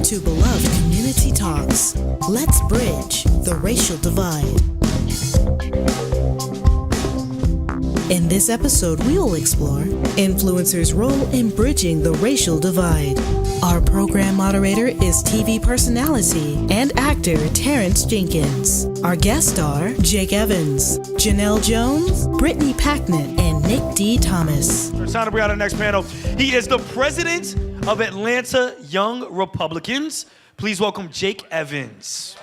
to Beloved Community Talks. Let's bridge the racial divide. In this episode, we will explore influencers' role in bridging the racial divide. Our program moderator is TV personality and actor Terrence Jenkins. Our guests are Jake Evans, Janelle Jones, Brittany Packnett, and Nick D. Thomas. It's time to bring out our next panel. He is the president of Atlanta Young Republicans. Please welcome Jake Evans.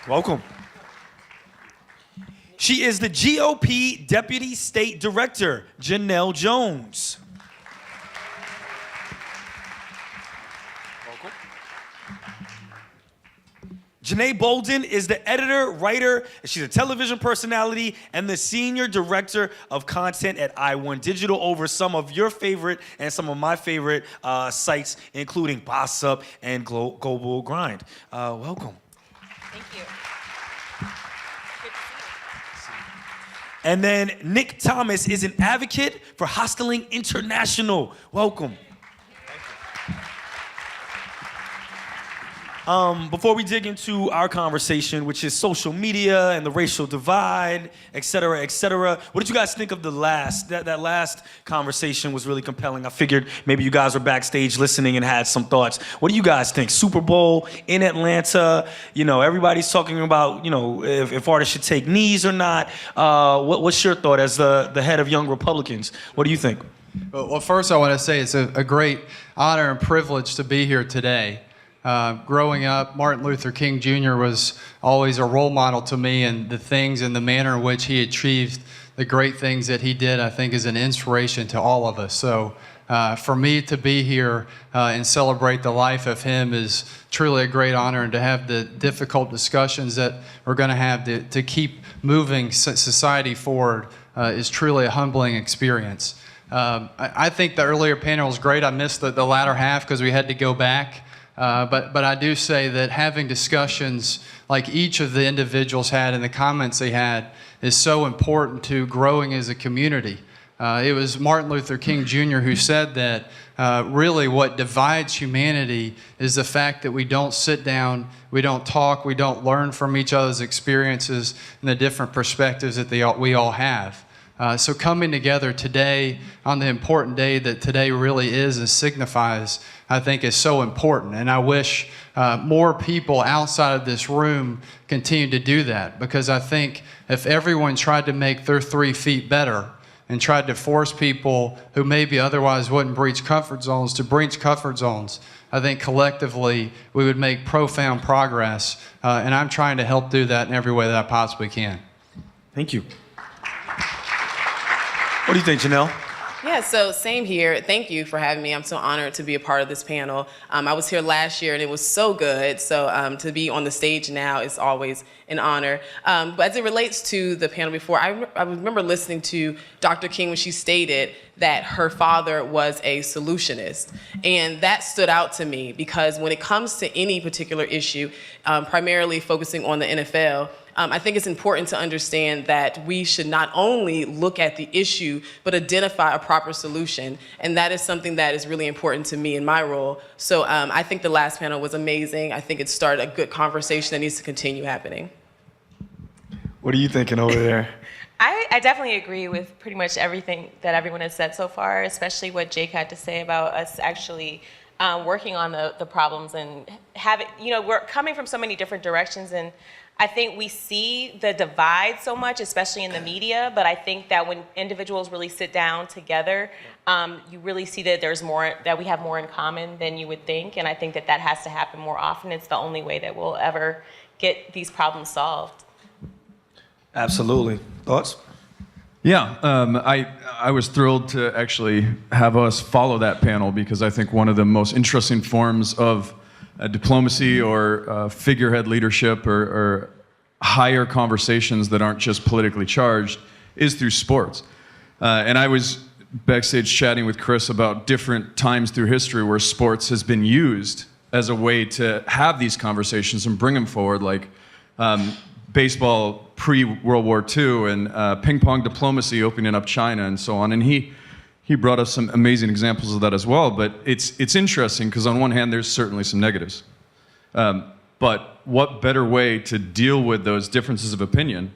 Welcome. She is the GOP Deputy State Director, Janelle Jones. Welcome. Janae Bolden is the editor, writer, she's a television personality, and the Senior Director of Content at iOne Digital over some of your favorite and some of my favorite sites, including Boss Up and Global Grind. Welcome. Thank you. And then Nick Thomas is an advocate for Hostling International. Welcome. Before we dig into our conversation, which is social media and the racial divide, et cetera, what did you guys think of the last? That last conversation was really compelling. I figured maybe you guys were backstage listening and had some thoughts. What do you guys think? Super Bowl in Atlanta, everybody's talking about, if artists should take knees or not. What's your thought as the head of Young Republicans? What do you think? Well, first I want to say it's a great honor and privilege to be here today. Growing up, Martin Luther King Jr. was always a role model to me, and the things and the manner in which he achieved the great things that he did, I think, is an inspiration to all of us. So for me to be here and celebrate the life of him is truly a great honor, and to have the difficult discussions that we're going to have to keep moving society forward is truly a humbling experience. I think the earlier panel was great. I missed the latter half because we had to go back. But I do say that having discussions like each of the individuals had and the comments they had is so important to growing as a community. It was Martin Luther King Jr. who said that really what divides humanity is the fact that we don't sit down, we don't talk, we don't learn from each other's experiences and the different perspectives that we all have. So coming together today on the important day that today really is and signifies, I think is so important. And I wish more people outside of this room continue to do that, because I think if everyone tried to make their 3 feet better and tried to force people who maybe otherwise wouldn't breach comfort zones to breach comfort zones, I think collectively we would make profound progress. And I'm trying to help do that in every way that I possibly can. Thank you. What do you think, Janelle? Yeah, so same here. Thank you for having me. I'm so honored to be a part of this panel. I was here last year and it was so good. So to be on the stage now is always an honor. But as it relates to the panel before, I remember listening to Dr. King when she stated that her father was a solutionist. And that stood out to me because when it comes to any particular issue, primarily focusing on the NFL, I think it's important to understand that we should not only look at the issue, but identify a proper solution. And that is something that is really important to me in my role. So I think the last panel was amazing. I think it started a good conversation that needs to continue happening. What are you thinking over there? I definitely agree with pretty much everything that everyone has said so far, especially what Jake had to say about us actually working on the problems and having, we're coming from so many different directions, and I think we see the divide so much, especially in the media, but I think that when individuals really sit down together, you really see that there's more, that we have more in common than you would think, and I think that has to happen more often. It's the only way that we'll ever get these problems solved. Absolutely. Thoughts? Yeah, I was thrilled to actually have us follow that panel, because I think one of the most interesting forms of diplomacy or figurehead leadership or higher conversations that aren't just politically charged is through sports. And I was backstage chatting with Chris about different times through history where sports has been used as a way to have these conversations and bring them forward, like baseball pre-World War II and ping pong diplomacy opening up China and so on. And he he brought us some amazing examples of that as well. But it's interesting because on one hand, there's certainly some negatives. But what better way to deal with those differences of opinion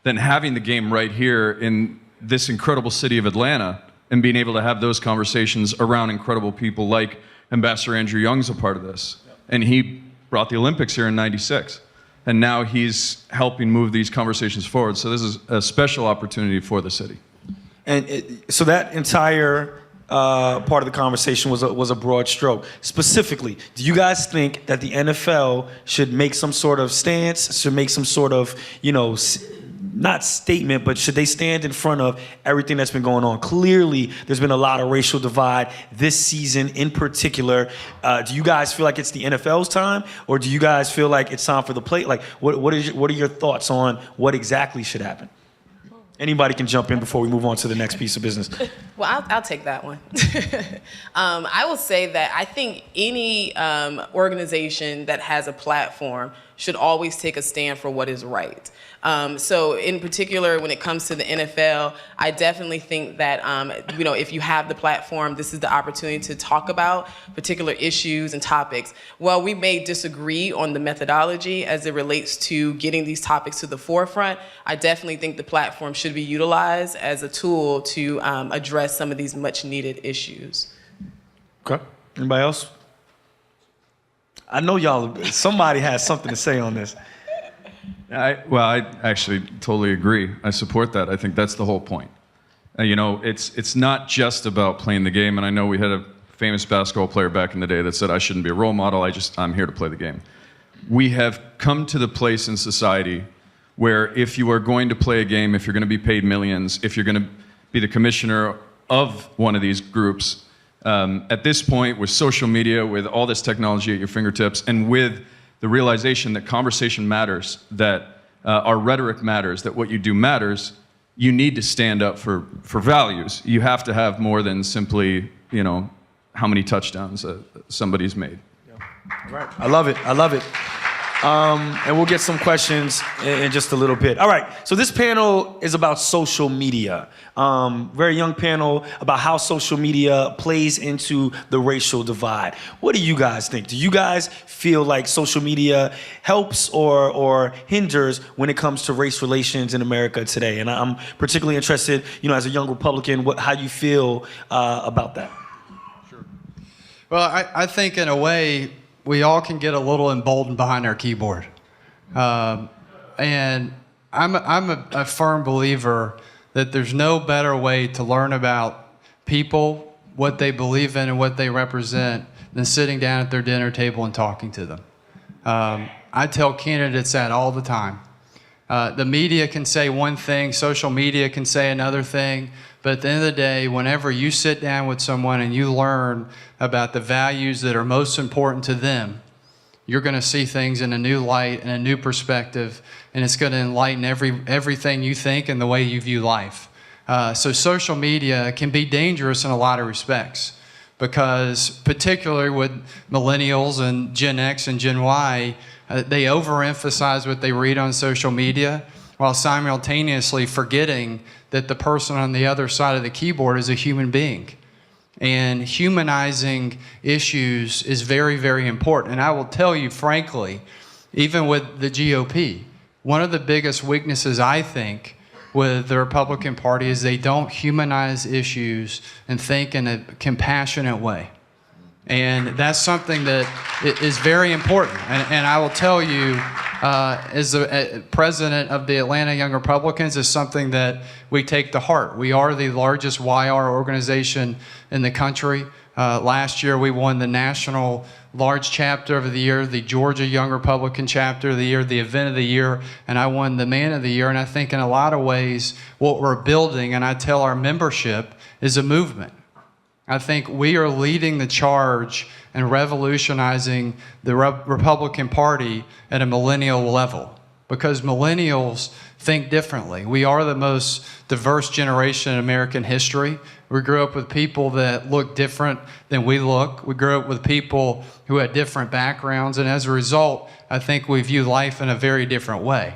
than having the game right here in this incredible city of Atlanta and being able to have those conversations around incredible people like Ambassador Andrew Young's a part of this. And he brought the Olympics here in '96. And now he's helping move these conversations forward. So this is a special opportunity for the city. And so that entire part of the conversation was a broad stroke. Specifically, do you guys think that the NFL should make some sort of stance, should make some sort of, not statement, but should they stand in front of everything that's been going on? Clearly, there's been a lot of racial divide this season in particular. Do you guys feel like it's the NFL's time, or do you guys feel like it's time for the play? Like, what are your thoughts on what exactly should happen? Anybody can jump in before we move on to the next piece of business. Well, I'll take that one. I will say that I think any organization that has a platform should always take a stand for what is right. So in particular, when it comes to the NFL, I definitely think that, if you have the platform, this is the opportunity to talk about particular issues and topics. While we may disagree on the methodology as it relates to getting these topics to the forefront, I definitely think the platform should be utilized as a tool to address some of these much needed issues. Okay. Anybody else? I know somebody has something to say on this. I actually totally agree. I support that. I think that's the whole point. It's not just about playing the game. And I know we had a famous basketball player back in the day that said, I shouldn't be a role model. I'm here to play the game. We have come to the place in society where if you are going to play a game, if you're going to be paid millions, if you're going to be the commissioner of one of these groups, at this point with social media, with all this technology at your fingertips, and with the realization that conversation matters, that our rhetoric matters, that what you do matters, you need to stand up for values. You have to have more than simply, how many touchdowns somebody's made. All right. I love it. And we'll get some questions in just a little bit. All right, so this panel is about social media. Very young panel about how social media plays into the racial divide. What do you guys think? Do you guys feel like social media helps or hinders when it comes to race relations in America today? And I'm particularly interested, as a young Republican, how you feel about that. Sure. Well, I think in a way, we all can get a little emboldened behind our keyboard. And I'm a firm believer that there's no better way to learn about people, what they believe in and what they represent, than sitting down at their dinner table and talking to them. I tell candidates that all the time. The media can say one thing, social media can say another thing, but at the end of the day, whenever you sit down with someone and you learn about the values that are most important to them, you're going to see things in a new light and a new perspective, and it's going to enlighten everything you think and the way you view life. So social media can be dangerous in a lot of respects, because particularly with millennials and Gen X and Gen Y, they overemphasize what they read on social media while simultaneously forgetting that the person on the other side of the keyboard is a human being. And humanizing issues is very, very important. And I will tell you, frankly, even with the GOP, one of the biggest weaknesses, I think, with the Republican Party is they don't humanize issues and think in a compassionate way. And that's something that is very important. And I will tell you, as the president of the Atlanta Young Republicans, is something that we take to heart. We are the largest YR organization in the country. Last year, we won the National Large Chapter of the Year, the Georgia Young Republican Chapter of the Year, the Event of the Year, and I won the Man of the Year. And I think in a lot of ways, what we're building, and I tell our membership, is a movement. I think we are leading the charge and revolutionizing the Republican Party at a millennial level, because millennials think differently. We are the most diverse generation in American history. We grew up with people that look different than we look. We grew up with people who had different backgrounds, and as a result, I think we view life in a very different way.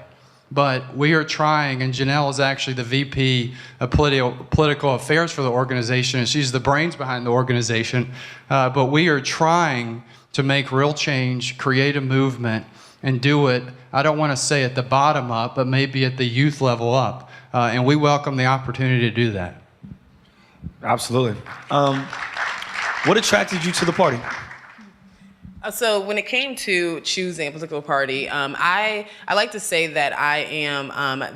But we are trying, and Janelle is actually the VP of political affairs for the organization, and she's the brains behind the organization. But we are trying to make real change, create a movement, and do it, I don't want to say at the bottom up, but maybe at the youth level up. And we welcome the opportunity to do that. Absolutely. What attracted you to the party? So when it came to choosing a political party, I like to say that I am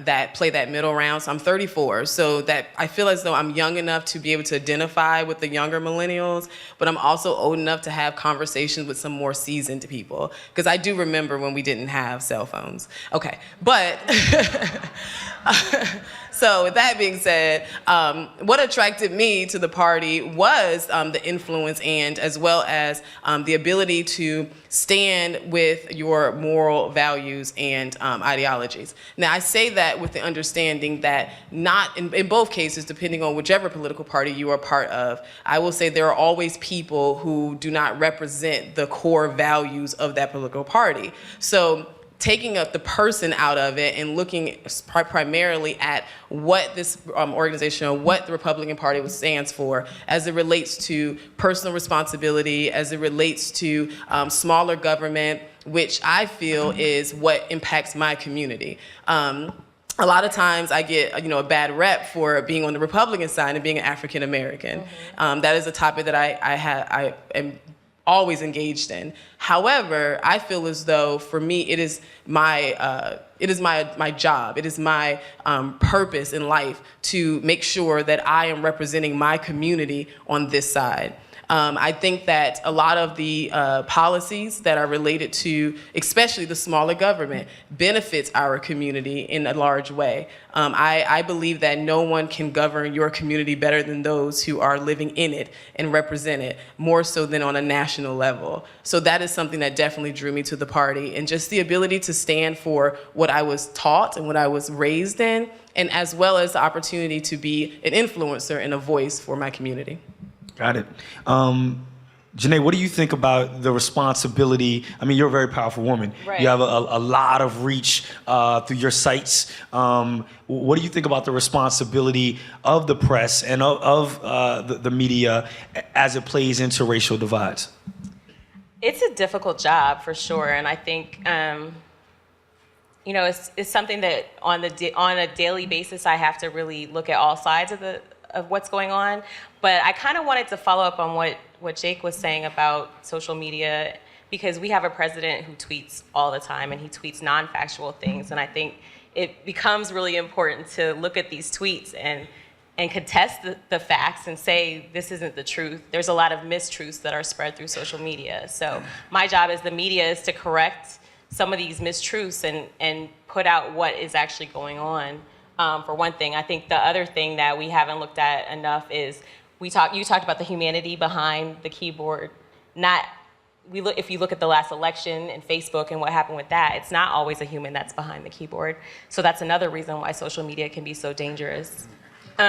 that play that middle round. So I'm 34, so that I feel as though I'm young enough to be able to identify with the younger millennials, but I'm also old enough to have conversations with some more seasoned people. Because I do remember when we didn't have cell phones. Okay, but so with that being said, what attracted me to the party was the influence and as well as the ability to stand with your moral values and ideologies. Now, I say that with the understanding that not in both cases, depending on whichever political party you are part of, I will say there are always people who do not represent the core values of that political party. So taking up the person out of it and looking primarily at what this organization or what the Republican Party stands for as it relates to personal responsibility, as it relates to smaller government, which I feel is what impacts my community. A lot of times I get a bad rep for being on the Republican side and being an African American. That is a topic that I am always engaged in. However, I feel as though for me it is my job, it is my purpose in life to make sure that I am representing my community on this side. I think that a lot of the policies that are related to, especially the smaller government, benefits our community in a large way. I believe that no one can govern your community better than those who are living in it and represent it, more so than on a national level. So that is something that definitely drew me to the party, and just the ability to stand for what I was taught and what I was raised in, and as well as the opportunity to be an influencer and a voice for my community. Got it. Janae, what do you think about the responsibility? I mean, you're a very powerful woman. Right. You have a lot of reach through your sites. What do you think about the responsibility of the press and of the media as it plays into racial divides? It's a difficult job for sure, and I think it's something that on a daily basis I have to really look at all sides of what's going on. But I kind of wanted to follow up on what Jake was saying about social media, because we have a president who tweets all the time, and he tweets non-factual things, and I think it becomes really important to look at these tweets and contest the facts and say this isn't the truth. There's a lot of mistruths that are spread through social media. So my job as the media is to correct some of these mistruths and put out what is actually going on. For one thing, I think the other thing that we haven't looked at enough is you talked about the humanity behind the keyboard. If you look at the last election and Facebook and what happened with that, it's not always a human that's behind the keyboard. So that's another reason why social media can be so dangerous. So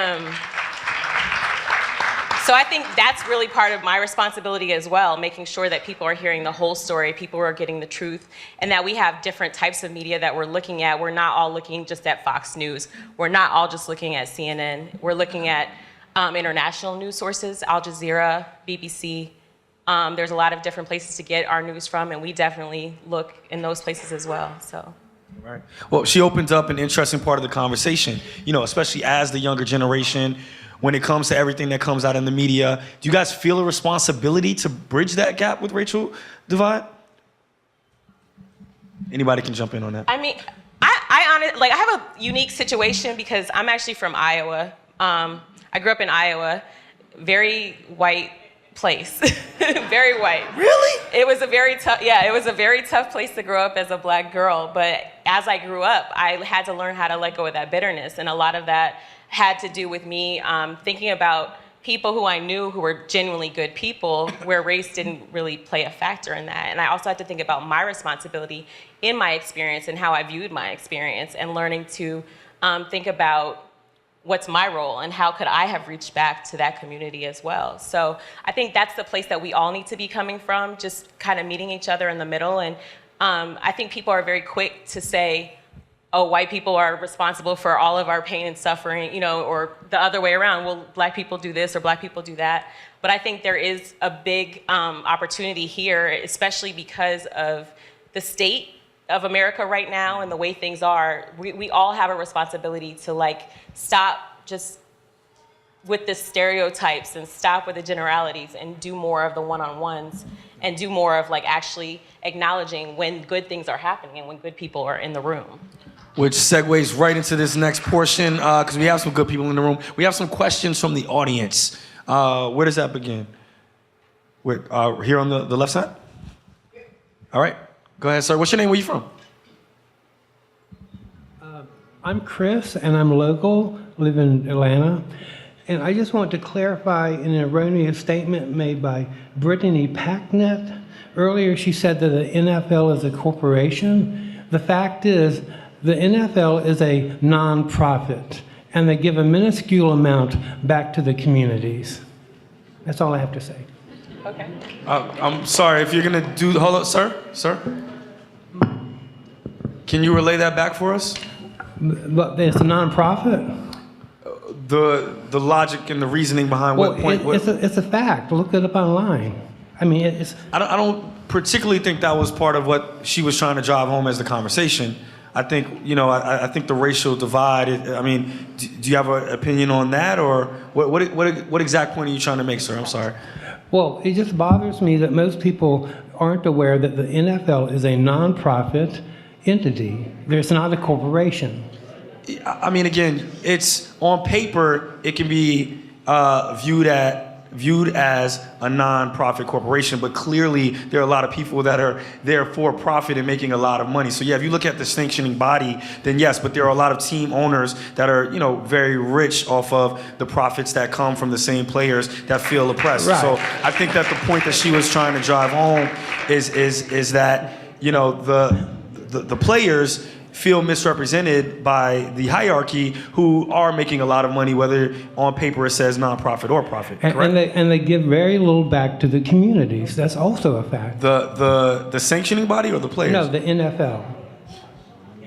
I think that's really part of my responsibility as well, making sure that people are hearing the whole story, people are getting the truth, and that we have different types of media that we're looking at. We're not all looking just at Fox News. We're not all just looking at CNN. We're looking at international news sources, Al Jazeera, BBC. There's a lot of different places to get our news from, and we definitely look in those places as well. So. Right. Well, she opened up an interesting part of the conversation, especially as the younger generation, when it comes to everything that comes out in the media. Do you guys feel a responsibility to bridge that gap with racial divide? Anybody can jump in on that. I mean, I honestly, I have a unique situation because I'm actually from Iowa. I grew up in Iowa, very white place, very white. Really? It was a very tough place to grow up as a black girl. But as I grew up, I had to learn how to let go of that bitterness, and a lot of that had to do with me thinking about people who I knew who were genuinely good people, where race didn't really play a factor in that. And I also had to think about my responsibility in my experience and how I viewed my experience, and learning to think about what's my role and how could I have reached back to that community as well. So I think that's the place that we all need to be coming from, just kind of meeting each other in the middle. And I think people are very quick to say, oh, white people are responsible for all of our pain and suffering, you know, or the other way around. Well, black people do this or black people do that. But I think there is a big opportunity here, especially because of the state of America right now and the way things are. We all have a responsibility to like stop just with the stereotypes and stop with the generalities and do more of the one-on-ones and do more of like actually acknowledging when good things are happening and when good people are in the room. Which segues right into this next portion, because we have some good people in the room. We have some questions from the audience. Where does that begin? Here on the left side? All right. Go ahead, sir. What's your name? Where you from? I'm Chris, and I'm local, live in Atlanta. And I just want to clarify an erroneous statement made by Brittany Packnett. Earlier, she said that the NFL is a corporation. The fact is, the NFL is a nonprofit, and they give a minuscule amount back to the communities. That's all I have to say. Okay. I'm sorry, if you're going to do... Hold up, sir. Can you relay that back for us? But it's a nonprofit? The logic and the reasoning behind what point... It's a fact. Look it up online. I mean, it's... I don't particularly think that was part of what she was trying to drive home as the conversation. I think, I think the racial divide, do you have an opinion on that? Or what exact point are you trying to make, sir? I'm sorry. Well, it just bothers me that most people aren't aware that the NFL is a nonprofit entity. It's not a corporation. Again, it's on paper, it can be viewed as a non-profit corporation, but clearly there are a lot of people that are there for profit and making a lot of money. So yeah, if you look at the sanctioning body, then yes, but there are a lot of team owners that are, very rich off of the profits that come from the same players that feel oppressed. Right. So I think that the point that she was trying to drive home is that, the players feel misrepresented by the hierarchy who are making a lot of money, whether on paper it says nonprofit or profit. And they give very little back to the communities. That's also a fact. The sanctioning body or the players? No, the NFL.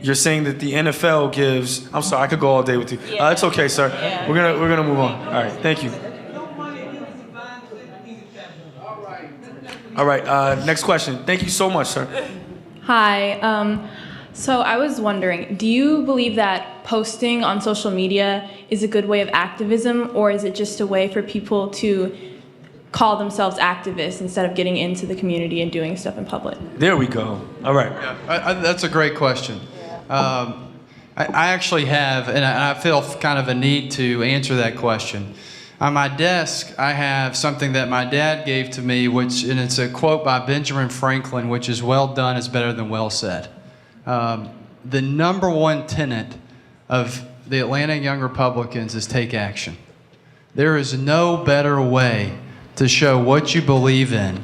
You're saying that the NFL gives... I'm sorry, I could go all day with you. It's okay, sir. Yeah. We're gonna move on. All right, thank you. All right, next question. Thank you so much, sir. Hi. So I was wondering, do you believe that posting on social media is a good way of activism, or is it just a way for people to call themselves activists instead of getting into the community and doing stuff in public? There we go. All right. Yeah, that's a great question. I actually have, and I feel kind of a need to answer that question. On my desk, I have something that my dad gave to me, and it's a quote by Benjamin Franklin, which is, "Well done is better than well said." The number one tenet of the Atlanta Young Republicans is take action. There is no better way to show what you believe in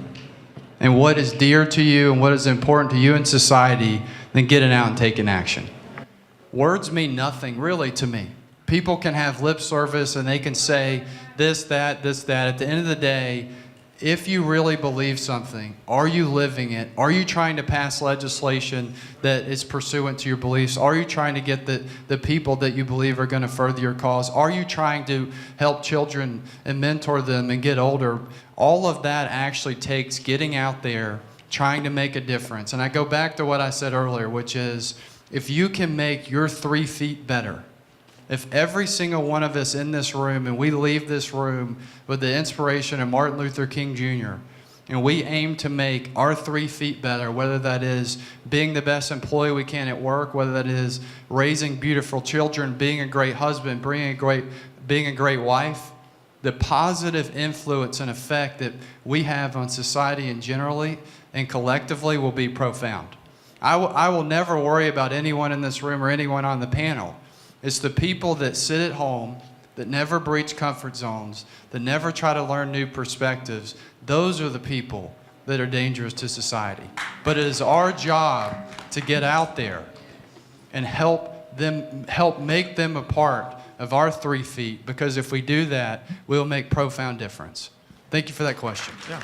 and what is dear to you and what is important to you in society than getting out and taking action. Words mean nothing really to me. People can have lip service and they can say this, that. At the end of the day, if you really believe something, are you living it? Are you trying to pass legislation that is pursuant to your beliefs? Are you trying to get the people that you believe are going to further your cause? Are you trying to help children and mentor them and get older? All of that actually takes getting out there, trying to make a difference. And I go back to what I said earlier, which is if you can make your 3 feet better, if every single one of us in this room, and we leave this room with the inspiration of Martin Luther King Jr., and we aim to make our 3 feet better, whether that is being the best employee we can at work, whether that is raising beautiful children, being a great husband, being a great wife, the positive influence and effect that we have on society and generally and collectively will be profound. I will never worry about anyone in this room or anyone on the panel. It's the people that sit at home, that never breach comfort zones, that never try to learn new perspectives. Those are the people that are dangerous to society. But it is our job to get out there and help make them a part of our 3 feet, because if we do that, we'll make profound difference. Thank you for that question. Yeah,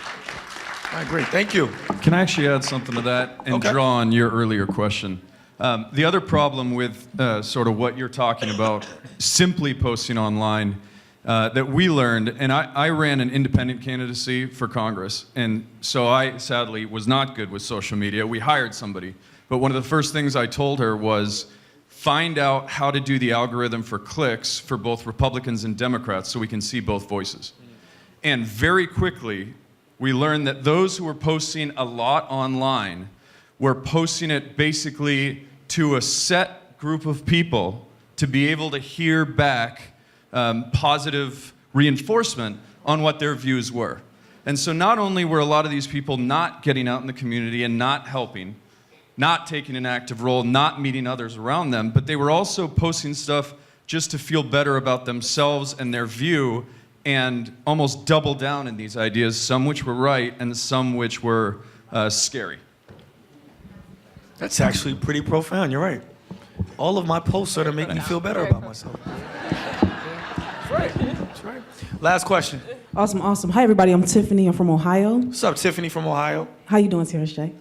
I agree. Thank you. Can I actually add something to that and draw on your earlier question? The other problem with sort of what you're talking about, simply posting online, that we learned, and I ran an independent candidacy for Congress, and so I sadly was not good with social media. We hired somebody, but one of the first things I told her was find out how to do the algorithm for clicks for both Republicans and Democrats so we can see both voices. And very quickly, we learned that those who were posting a lot online were posting it basically to a set group of people to be able to hear back positive reinforcement on what their views were. And so not only were a lot of these people not getting out in the community and not helping, not taking an active role, not meeting others around them, but they were also posting stuff just to feel better about themselves and their view and almost double down in these ideas, some which were right and some which were scary. That's actually pretty profound. You're right. All of my posts are to make me feel better about myself. That's right. That's right. Last question. Awesome, awesome. Hi, everybody. I'm Tiffany. I'm from Ohio. What's up, Tiffany from Ohio? How you doing, Sarah Shay?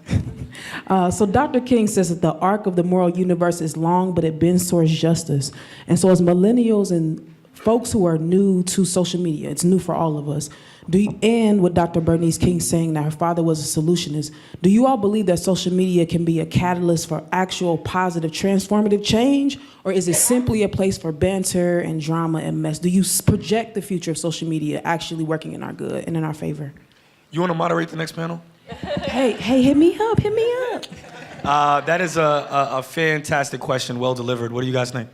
So Dr. King says that the arc of the moral universe is long, but it bends towards justice. And so as millennials and folks who are new to social media, it's new for all of us. And what Dr. Bernice King saying that her father was a solutionist, do you all believe that social media can be a catalyst for actual positive transformative change? Or is it simply a place for banter and drama and mess? Do you project the future of social media actually working in our good and in our favor? You want to moderate the next panel? Hey, hit me up, hit me up. That is a fantastic question, well delivered. What do you guys think?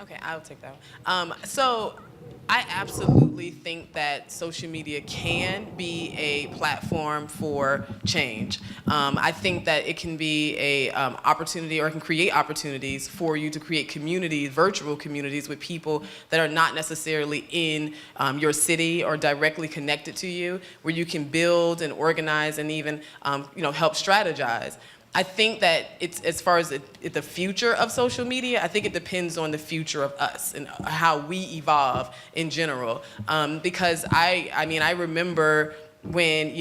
Okay, I'll take that one. So I absolutely think that social media can be a platform for change. I think that it can be a opportunity, or it can create opportunities for you to create communities, virtual communities with people that are not necessarily in your city or directly connected to you, where you can build and organize and even help strategize. I think that it's, as far as the future of social media, I think it depends on the future of us and how we evolve in general. Because I remember when,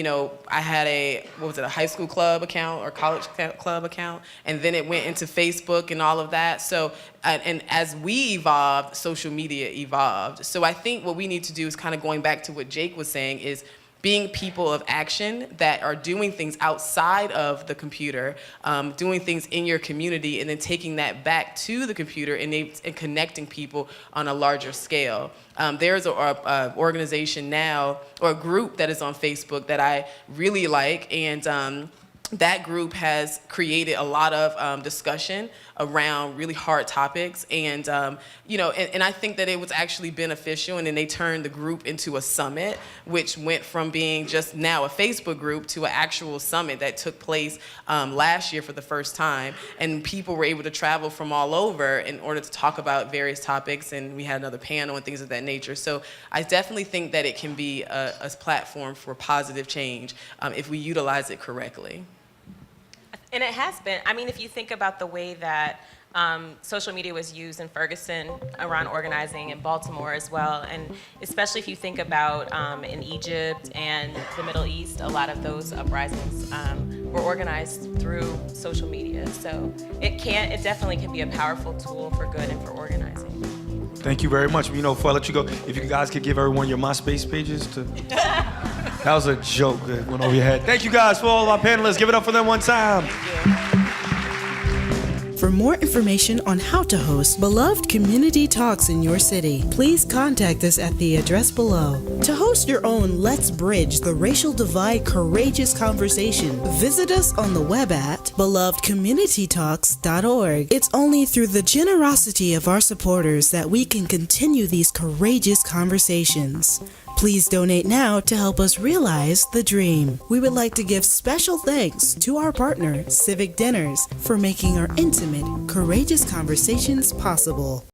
I had a high school club account or college club account, and then it went into Facebook and all of that. So, and as we evolved, social media evolved. So I think what we need to do is kind of going back to what Jake was saying is being people of action that are doing things outside of the computer, doing things in your community, and then taking that back to the computer and connecting people on a larger scale. There's an organization now, or a group that is on Facebook that I really like, and that group has created a lot of discussion around really hard topics, and and I think that it was actually beneficial. And then they turned the group into a summit, which went from being just now a Facebook group to an actual summit that took place last year for the first time. And people were able to travel from all over in order to talk about various topics. And we had another panel and things of that nature. So I definitely think that it can be a platform for positive change if we utilize it correctly. And it has been. I mean, if you think about the way that social media was used in Ferguson around organizing, in Baltimore as well, and especially if you think about in Egypt and the Middle East, a lot of those uprisings were organized through social media. So it definitely can be a powerful tool for good and for organizing. Thank you very much. Before I let you go, if you guys could give everyone your MySpace pages to... That was a joke that went over your head. Thank you guys for all of our panelists. Give it up for them one time. For more information on how to host beloved community talks in your city, please contact us at the address below. To host your own Let's Bridge the Racial Divide Courageous Conversation, visit us on the web at belovedcommunitytalks.org. It's only through the generosity of our supporters that we can continue these courageous conversations. Please donate now to help us realize the dream. We would like to give special thanks to our partner, Civic Dinners, for making our intimate, courageous conversations possible.